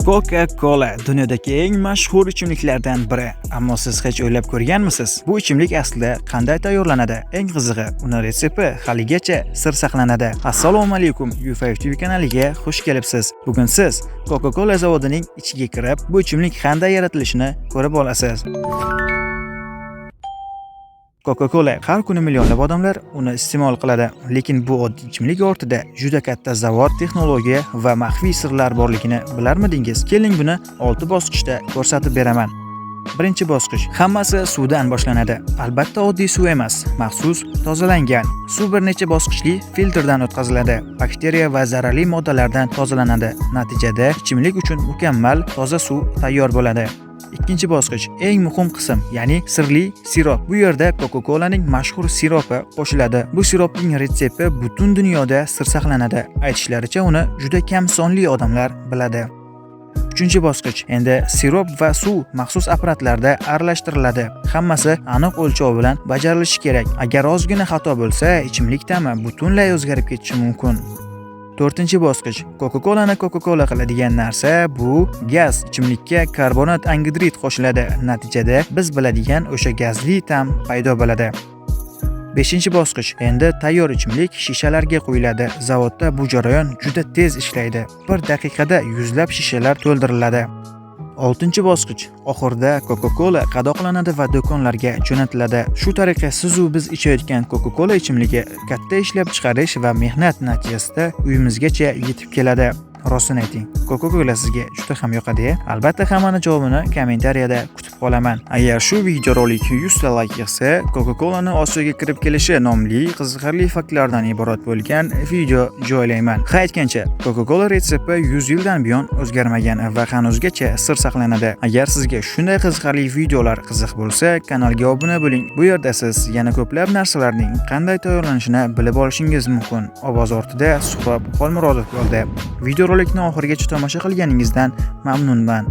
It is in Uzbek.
Coca-Cola dunyodagi eng mashhur ichimliklardan biri. Ammo siz hech o'ylab ko'rganmisiz? Bu ichimlik aslida qanday tayyorlanadi? Eng qizig'i, uni retsepti haligacha sir saqlanadi. Assalomu alaykum, U5 TV kanaliga xush kelibsiz. Bugun siz Coca-Cola zavodining ichiga kirib, bu ichimlik qanday yaratilishini ko'rib olasiz. Coca-Cola har kuni millionlab odamlar uni iste'mol qiladi, lekin bu oddiy ichimlik ortida juda katta zavod, texnologiya va maxfiy sirlar borligini bilarmidingiz? Keling, buni 6 bosqichda ko'rsatib beraman. Birinchi bosqich. Hammasi suvdan boshlanadi. Albatta oddiy suv emas, maxsus tozalangan. Suv bir necha bosqichli filtrdan o'tkaziladi. Bakteriya va zararli moddalardan tozalanadi. Natijada ichimlik uchun mukammal toza suv tayyor bo'ladi. Ikkinchi bosqich, eng muhim qism, ya'ni sirli sirop. Bu yerda Coca-Colaning mashhur siropi qo'shiladi. Bu siropning retsepti butun dunyoda sir saqlanadi. Aytishlaricha, uni juda kam sonli odamlar biladi. Uchinchi bosqich. Endi sirop va suv maxsus apparatlarda aralashtiriladi. Hammasi aniq o'lchov bilan bajarilishi kerak. Agar ozgina xato bo'lsa, ichimlik ta'mi butunlay o'zgarib ketishi mumkin. To'rtinchi bosqich. Coca-Colani Coca-Cola qiladigan narsa bu gaz. Ichimlikka karbonat angidrid qo'shiladi. Natijada biz biladigan o'sha gazli ta'm paydo bo'ladi. Beshinchi bosqich. Endi tayyor ichimlik shishalarga quyiladi. Zavodda bu jarayon juda tez ishlaydi. Bir daqiqada yuzlab shishalar to'ldiriladi. Oltinchi bosqich. Oxirida Coca-Cola qadoqlanadi va do'konlarga jo'natiladi. Shu tariqa siz u biz ichayotgan Coca-Cola ichimligi katta ishlab chiqarish va mehnat natijasida uyimizgacha yetib keladi. Rostini ayting, Coca-Cola sizga juda ham yoqadi. Albatta, hammani javobini kommentariyada kutib qolaman. Agar shu videorolik 100 ta like yig'sa, Coca-Colani Osiyoga kirib kelishi nomli qiziqarli faktlardan iborat bo'lgan video joylayman. Ha, aytgancha, Coca-Cola retsepti 100 yildan buyon o'zgarmagan va hanuzgacha sir saqlanadi. Agar sizga shunday qiziqarli videolar qiziq bo'lsa, kanalga obuna bo'ling. Bu yerda siz yana ko'plab narsalarning qanday tayyorlanishini bilib olishingiz mumkin. Ovoz ortida Suhrob Xolmurodov bo'ldi. Videorolikni oxirigacha tomosha qilganingizdan mamnunman.